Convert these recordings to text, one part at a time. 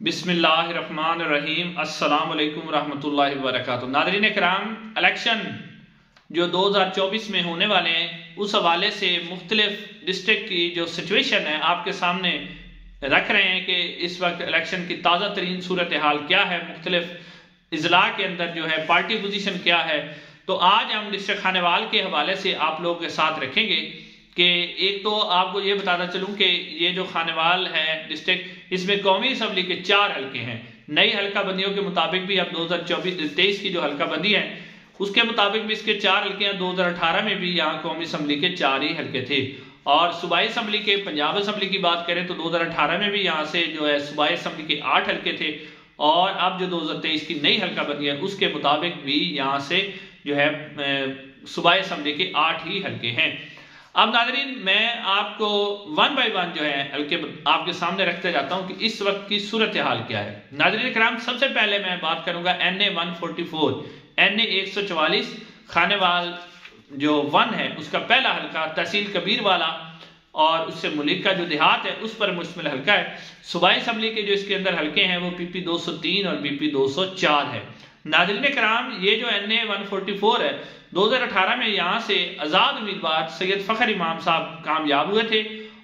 बिस्मिल्लाहिर्रहमानिर्रहीम अस्सलाम वालेकुम रहमतुल्लाहि व बरकातुहू। नाज़रीन कराम, इलेक्शन जो 2024 में होने वाले हैं उस हवाले से मुख्तलिफ डिस्ट्रिक्ट की जो सिचुएशन है आपके सामने रख रहे हैं कि इस वक्त इलेक्शन की ताज़ा तरीन सूरत हाल क्या है, मुख्तलिफ इजला के अंदर जो है पार्टी पोजीशन क्या है। तो आज हम डिस्ट्रिक्ट खानेवाल के हवाले से आप लोगों के साथ रखेंगे कि एक तो आपको ये बताता चलूं कि ये जो खानेवाल है डिस्ट्रिक्ट, इसमें कौमी असम्बली के 4 हल्के हैं। नई हल्का बंदियों के मुताबिक भी अब 2023 की जो हल्का बंदी है उसके मुताबिक भी इसके 4 हल्के हैं। 2018 में भी यहाँ कौमी असम्बली के 4 ही हल्के थे। और सूबाई असम्बली के पंजाब असम्बली की बात करें तो 2018 में भी यहाँ से जो है सूबाई असम्बली के 8 हल्के थे, और अब जो 2023 की नई हल्का बंदी है उसके मुताबिक भी यहाँ से जो है सूबाई असम्बली के 8 ही हल्के हैं। अब नाज़रीन, मैं आपको 1 बाय 1 जो है हल्के आपके सामने रखते जाता हूं कि इस वक्त की सूरत हाल क्या है। नाज़रीन कराम, सबसे पहले मैं बात करूंगा NA 144 NA 144 खानेवाल जो 1 है उसका पहला हल्का तहसील कबीर वाला और उससे मुल्क का जो देहात है उस पर मुश्तमिल हल्का है। सूबाई असम्बली के जो इसके अंदर हल्के हैं वो PP 203 और PP 204 है। नाज़रीन कराम, ये जो NA 144 है 2018 में यहाँ से आज़ाद उम्मीदवार सैयद फ़खर इमाम साहब कामयाब हुए थे,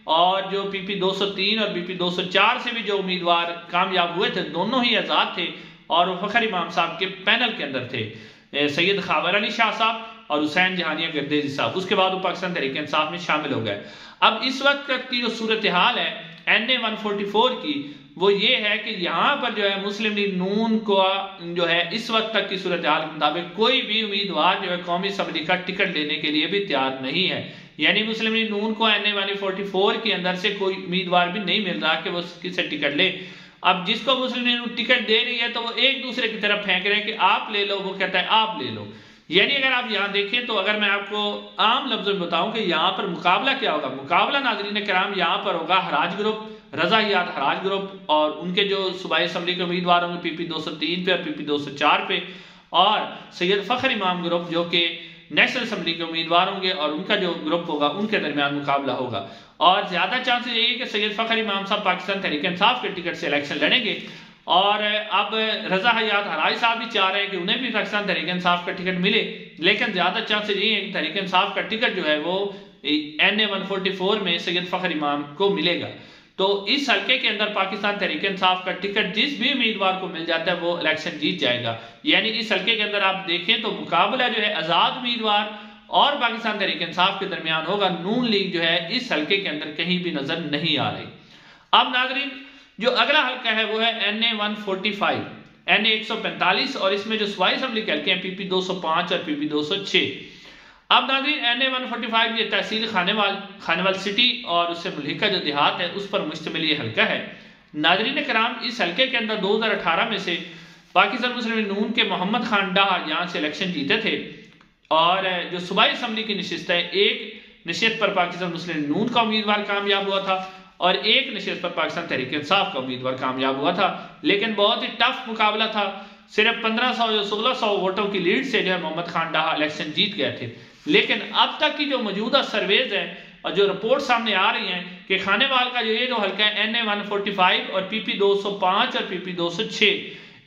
और जो PP 203 और PP 204 से भी जो उम्मीदवार कामयाब हुए थे दोनों ही आज़ाद थे, और वो फ़खर इमाम साहब के पैनल के अंदर थे सैयद खाबर अली शाह साहब और हुसैन जहानिया गर्देजी साहब। उसके बाद वो पाकिस्तान तहरीक इंसाफ में शामिल हो गए। अब इस वक्त की जो सूरत हाल है NA 144 की वो ये है कि यहाँ पर जो है मुस्लिम लीग नून को जो है इस वक्त तक की सूरत हाल के मुताबिक कोई भी उम्मीदवार जो है कौमी असम्बली का टिकट लेने के लिए भी तैयार नहीं है। यानी मुस्लिम लीग नून को NA 144 के अंदर से कोई उम्मीदवार भी नहीं मिल रहा कि वो किसे टिकट ले। अब जिसको मुस्लिम लीग नून टिकट दे रही है तो वो एक दूसरे की तरफ फेंक रहे हैं कि आप ले लो, वो कहता है आप ले लो। यानी अगर आप यहाँ देखें तो अगर मैं आपको आम लफ्जों में बताऊं कि यहाँ पर मुकाबला क्या होगा, मुकाबला नाज़रीन कराम यहाँ पर होगा हराज ग्रुप, रज़ाहियात हराज ग्रुप और उनके जो सूबाई असम्बली के उम्मीदवार होंगे PP 203 पे और PP 204 पे, और सैयद फ़खर इमाम ग्रुप जो कि नेशनल असम्बली के उम्मीदवार होंगे और उनका जो ग्रुप होगा उनके दरमियान मुकाबला होगा। और ज्यादा चांसेस यही है कि सैयद फ़खर इमाम साहब पाकिस्तान तहरीक इंसाफ के टिकट से इलेक्शन लड़ेंगे, और अब रज़ाहियात हराज साहब भी चाह रहे हैं कि उन्हें भी पाकिस्तान तहरीक इंसाफ का टिकट मिले, लेकिन ज्यादा चांसेस यही है कि तहरीक इंसाफ का टिकट जो है वो NA 144 में सैयद फ़खर इमाम को मिलेगा। तो इस हल्के के अंदर पाकिस्तान तहरीक इंसाफ का टिकट जिस भी उम्मीदवार को मिल जाता है वो इलेक्शन जीत जाएगा। यानी इस हल्के के अंदर आप देखें तो मुकाबला जो है आजाद उम्मीदवार और पाकिस्तान तहरीक इंसाफ के दरमियान होगा। नून लीग जो है इस हल्के के अंदर कहीं भी नजर नहीं आ रही। अब नाज़रीन, जो अगला हल्का है वो है NA 145 NA 145 और इसमें जो सूबाई असम्बली के हल्के हैं PP 205 और PP 206। अब नाज़रीन NA 145 ये तहसील खानेवाल सिटी और उससे मुल्क का जो देहात है उस पर मुश्तमिल ये हल्का है। नाज़रीन कराम, इस हल्के के अंदर 2018 में से पाकिस्तान मुस्लिम लीग नून के मोहम्मद खान डाह यहाँ से इलेक्शन जीते थे, और जो सूबाई असम्बली की नशिस्त है एक नशिस्त पर पाकिस्तान मुस्लिम लीग नून का उम्मीदवार कामयाब हुआ था और एक नशिस्त पर पाकिस्तान तहरीक इंसाफ का उम्मीदवार कामयाब हुआ था। लेकिन बहुत ही टफ मुकाबला था, सिर्फ 1500 या 1600 वोटों की लीड से जो है मोहम्मद खान डाह इलेक्शन जीत गए थे। लेकिन अब तक की जो मौजूदा सर्वेज है और जो रिपोर्ट सामने आ रही हैं कि खानेवाल का जो ये जो हल्का है NA 145 और PP 205 और PP 206,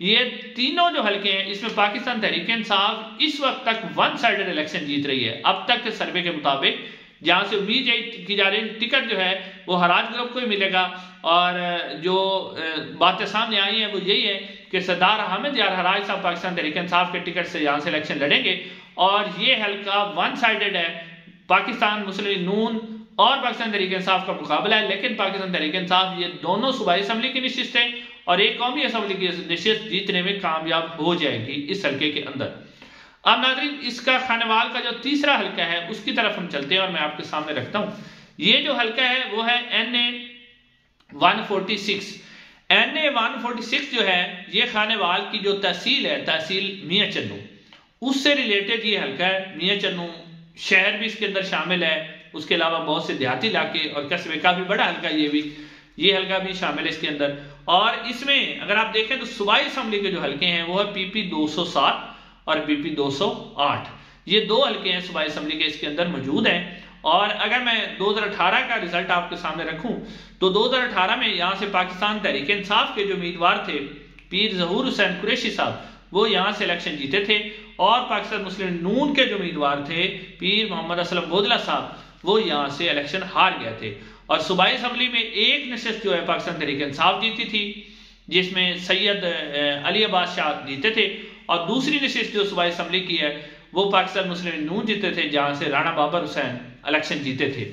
ये तीनों जो हल्के हैं इसमें पाकिस्तान तहरीक इंसाफ इस वक्त तक 1 साइडेड इलेक्शन जीत रही है। अब तक के सर्वे के मुताबिक जहां से उम्मीद की जा रही है टिकट जो है वो हराज ग्रुप को ही मिलेगा, और जो बातें सामने आई हैं वो यही है कि सरदार हामिद यार हराज साहब पाकिस्तान तहरीक इंसाफ के टिकट से यहाँ से इलेक्शन लड़ेंगे, और ये हल्का 1 साइडेड है। पाकिस्तान मुस्लिम लीग नून और पाकिस्तान तहरीक इंसाफ का मुकाबला है, लेकिन पाकिस्तान तहरीक इंसाफ ये दोनों सूबाई असम्बली की नशिस्त है और एक कौमी असम्बली की नशिस्त जीतने में कामयाब हो जाएगी इस हल्के के अंदर। अब नाज़रीन, इसका खानेवाल का जो तीसरा हल्का है उसकी तरफ हम चलते हैं और मैं आपके सामने रखता हूं। ये जो हल्का है वो है NA 146 NA 146 जो है ये खानेवाल की जो तहसील है, तहसील मियां चन्नू, उससे रिलेटेड ये हल्का है। मियां चन्नू शहर भी इसके अंदर शामिल है, उसके अलावा बहुत से देहाती इलाके और कस्बे, काफी बड़ा हल्का ये हल्का भी शामिल है इसके अंदर। और इसमें अगर आप देखें तो सूबाई असम्बली के जो हल्के हैं वो है PP 207 और PP 208। ये 2 हल्के हैं सूबाई असम्बली के इसके अंदर मौजूद हैं, और अगर मैं 2018 का रिजल्ट आपके सामने रखूं तो 2018 में यहां से पाकिस्तान तहरीक इंसाफ के जो उम्मीदवार थे पीर ज़हूर हुसैन कुरैशी साहब, वो यहां से इलेक्शन जीते थे, और पाकिस्तान मुस्लिम नून के जो उम्मीदवार थे पीर मोहम्मद असलम बोदला साहब, वो यहां से इलेक्शन हार गए थे। और सूबाई असम्बली में एक नशिस्त जो है पाकिस्तान तहरीक इंसाफ जीती थी, जिसमें सैयद अली अब्बास शाह जीते थे, और दूसरी नशिस्त जो सूबाई असम्बली की है वो पाकिस्तान मुस्लिम नून जीते थे, जहां से राणा बाबर हुसैन इलेक्शन जीते थे।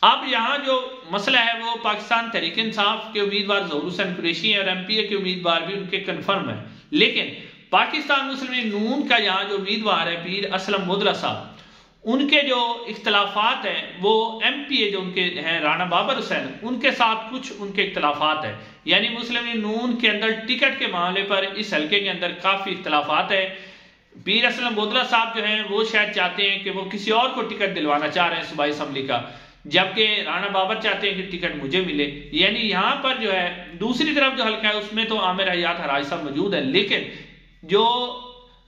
अब यहाँ जो मसला है वो पाकिस्तान तहरीक इंसाफ के उम्मीदवार ज़हूर हुसैन कुरैशी और MPA के उम्मीदवार भी उनके कन्फर्म है, लेकिन पाकिस्तान मुस्लिम नून का यहाँ जो उम्मीदवार है पीर असलम बोदला साहब, उनके जो इख्तलाफात हैं वो MPA जो उनके हैं राणा बाबर हुसैन, उनके साथ कुछ उनके इख्तलाफात है। यानी मुस्लिम नून के अंदर टिकट के मामले पर इस हल्के के अंदर काफी इख्तलाफात है। पीर असलम बोदला साहब जो हैं वो शायद चाहते हैं कि वो किसी और को टिकट दिलवाना चाह रहे हैं सूबाई असम्बली का, जबकि राणा बाबर चाहते हैं कि टिकट मुझे मिले। यानी यहाँ पर जो है दूसरी तरफ जो हल्का है उसमें तो आमिर हयात हराज साहब मौजूद है, लेकिन जो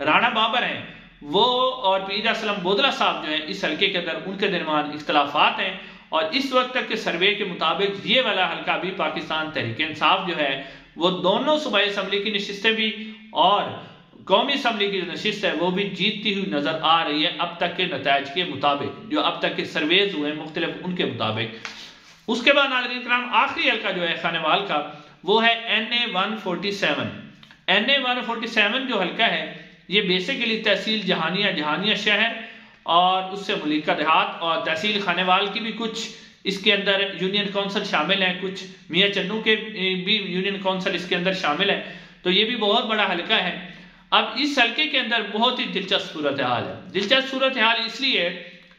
राणा बाबर हैं वो और पीर असलम बोदला साहब जो है इस हल्के के अंदर उनके दरमियान इख्तलाफात हैं। और इस वक्त तक के सर्वे के मुताबिक ये वाला हल्का भी पाकिस्तान तहरीक इंसाफ जो है वो दोनों सूबाई असम्बली की नशिस्तें भी और कौमी असम्बली की जो नशिस्त है वो भी जीतती हुई नजर आ रही है अब तक के नतायज के मुताबिक, जो अब तक के सर्वेज हुए मुख्तलिफ उनके मुताबिक। उसके बाद नाज़रीन किराम आखिरी हल्का जो है खानेवाल का वो है NA 147। NA 147 जो हल्का है ये बेसिकली तहसील जहानिया शहर और उससे मुलिका देहात और तहसील खानेवाल की भी कुछ इसके अंदर यूनियन काउंसिल शामिल है, कुछ मियाँ चन्नू के भी यूनियन काउंसिल इसके अंदर शामिल है, तो ये भी बहुत बड़ा हल्का है। अब इस हल्के के अंदर बहुत ही दिलचस्प सूरत हाल है। दिलचस्प सूरत हाल इसलिए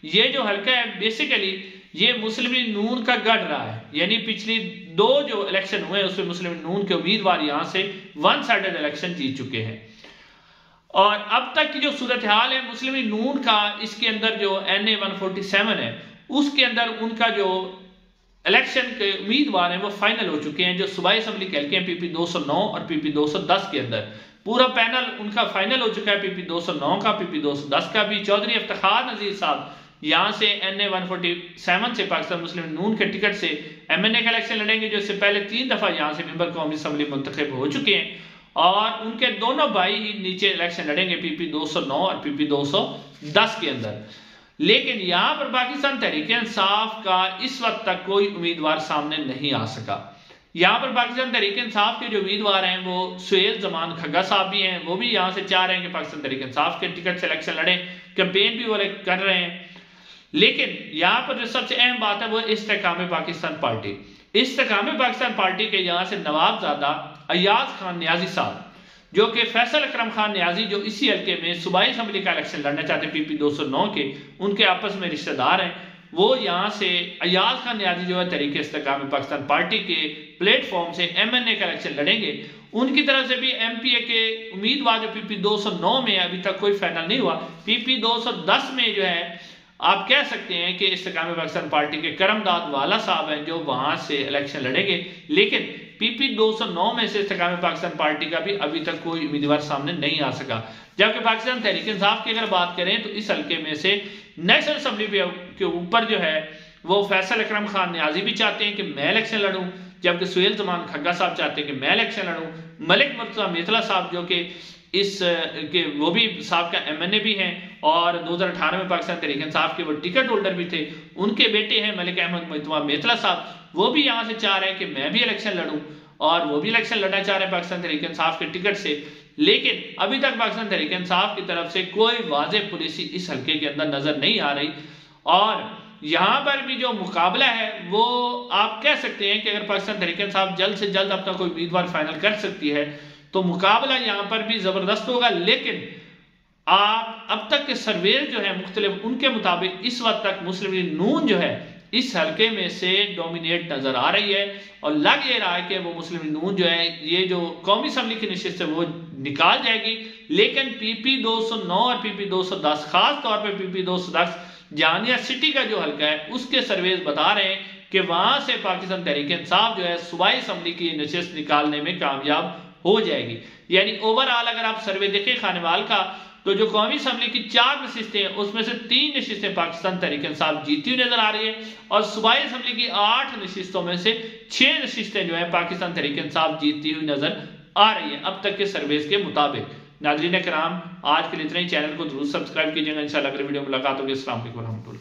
ये जो हल्का है बेसिकली ये मुस्लिम नून का गढ़ रहा है, यानी पिछली 2 जो इलेक्शन हुए उसमें मुस्लिम नून के उम्मीदवार यहां से वन साइडेड इलेक्शन जीत चुके हैं। और अब तक की जो सूरत हाल है मुस्लिम नून का, इसके अंदर जो NA 147 है उसके अंदर उनका जो इलेक्शन के उम्मीदवार हैं वो फाइनल हो चुके हैं। जो सूबाई असम्बली के हल्के हैं PP 209 और PP 210 के अंदर पूरा पैनल उनका फाइनल हो चुका है। PP 209 का, PP 210 का भी। चौधरी इफ्तिखार नजीर साहब यहाँ से NA 147 से पाकिस्तान मुस्लिम नून के टिकट से MNA का इलेक्शन लड़ेंगे, जो इससे पहले 3 दफा यहाँ से मेंबर कौमी असम्बली मुंतखब हो चुके हैं, और उनके दोनों भाई ही नीचे इलेक्शन लड़ेंगे PP 209 और PP 210 के अंदर। लेकिन यहाँ पर पाकिस्तान तहरीक इंसाफ का इस वक्त तक कोई उम्मीदवार सामने नहीं आ सका। यहाँ पर पाकिस्तान तहरीक इंसाफ के जो उम्मीदवार हैं वो सुहेल जमान खग्गा साहब भी हैं, वो भी यहाँ से चाह रहे हैं कि पाकिस्तान तहरीक इंसाफ के टिकट से इलेक्शन लड़े, कैंपेन भी वो कर रहे हैं। लेकिन यहाँ पर जो सबसे अहम बात है वो इस्तेकाम पाकिस्तान पार्टी। इस्तेकाम पाकिस्तान पार्टी के यहाँ से नवाबजादा अयाज खान न्याजी साहब, जो कि फैसल अकरम खान न्याजी जो इसी हल्के में सूबाई असम्बली का इलेक्शन लड़ना चाहते हैं PP 209 के, उनके आपस में रिश्तेदार हैं, वो यहाँ से अयाज खान न्याजी जो है तहरीक इस्तेकाम पाकिस्तान पार्टी के प्लेटफॉर्म से MNA का इलेक्शन लड़ेंगे। उनकी तरफ से भी MPA के उम्मीदवार जो PP 209 में अभी तक कोई फाइनल नहीं हुआ। PP 210 में जो है आप कह सकते हैं कि इस्तेकाम पाकिस्तान पार्टी के करमदाद वाला साहब हैं जो वहां से इलेक्शन लड़ेंगे, लेकिन PP 209 में से इस्तेकाम पाकिस्तान पार्टी का भी अभी तक कोई उम्मीदवार सामने नहीं आ सका। जबकि पाकिस्तान तहरीक इंसाफ की अगर बात करें तो इस हल्के में से नेशनल असम्बली के ऊपर जो है वो फैसल अकरम खान न्याजी भी चाहते हैं कि मैं इलेक्शन लड़ूं, जबकि सुहेल जमान खग्गा साहब चाहते हैं कि मैं इलेक्शन लड़ूं। मलिक मुर्तजा मेथला साहब जो कि इस के वो भी साहब का MNA भी हैं और 2018 में पाकिस्तान तहरीक इंसाफ के वो टिकट होल्डर भी थे, उनके बेटे हैं मलिक अहमद मुर्तजा मेथला साहब, वो भी यहाँ से चाह रहे हैं कि मैं भी इलेक्शन लड़ूं, और वो भी इलेक्शन लड़ना चाह रहे हैं पाकिस्तान तहरीक इंसाफ के टिकट से। लेकिन अभी तक पाकिस्तान तहरीक इंसाफ की तरफ से कोई वाज़ेह पॉलिसी इस हल्के के अंदर नजर नहीं आ रही। और यहाँ पर भी जो मुकाबला है वो आप कह सकते हैं कि अगर पाकिस्तान तहरीक इंसाफ जल्द से जल्द अपना कोई उम्मीदवार फाइनल कर सकती है तो मुकाबला यहाँ पर भी जबरदस्त होगा। लेकिन आप अब तक के सर्वे जो है मुख्तलिफ उनके मुताबिक इस वक्त तक मुस्लिम नून जो है इस हल्के में से डोमिनेट नजर आ रही है, और लग ये रहा है कि वो मुस्लिम नून जो है ये जो कौमी असम्बली की नशिस्त है वो निकाल जाएगी। लेकिन PP 209 और PP 210 खास तौर पर PP 210 जानिया सिटी का जो हल्का है उसके सर्वेज बता रहे हैं कि वहां से पाकिस्तान तहरीक इंसाफ जो है सूबाई असम्बली की नशिस्त निकालने में कामयाब हो जाएगी। यानी ओवरऑल अगर आप सर्वे देखें खानेवाल का तो जो कौमी असम्बली की 4 नशिस्तें हैं उसमें से 3 नशिस्तें पाकिस्तान तहरीक इंसाफ जीती हुई नजर आ रही है और सूबाई असम्बली की 8 नशिस्तों में से 6 नशिस्तें जो है पाकिस्तान तहरीक इंसाफ जीती हुई नजर आ रही है अब तक के सर्वेस के मुताबिक। नाज़रीन किराम, आज के लिए इतना ही। चैनल को जरूर सब्सक्राइब कीजिएगा। इंशाल्लाह अगले वीडियो में मुलाकात होगी। अस्सलाम वालेकुम।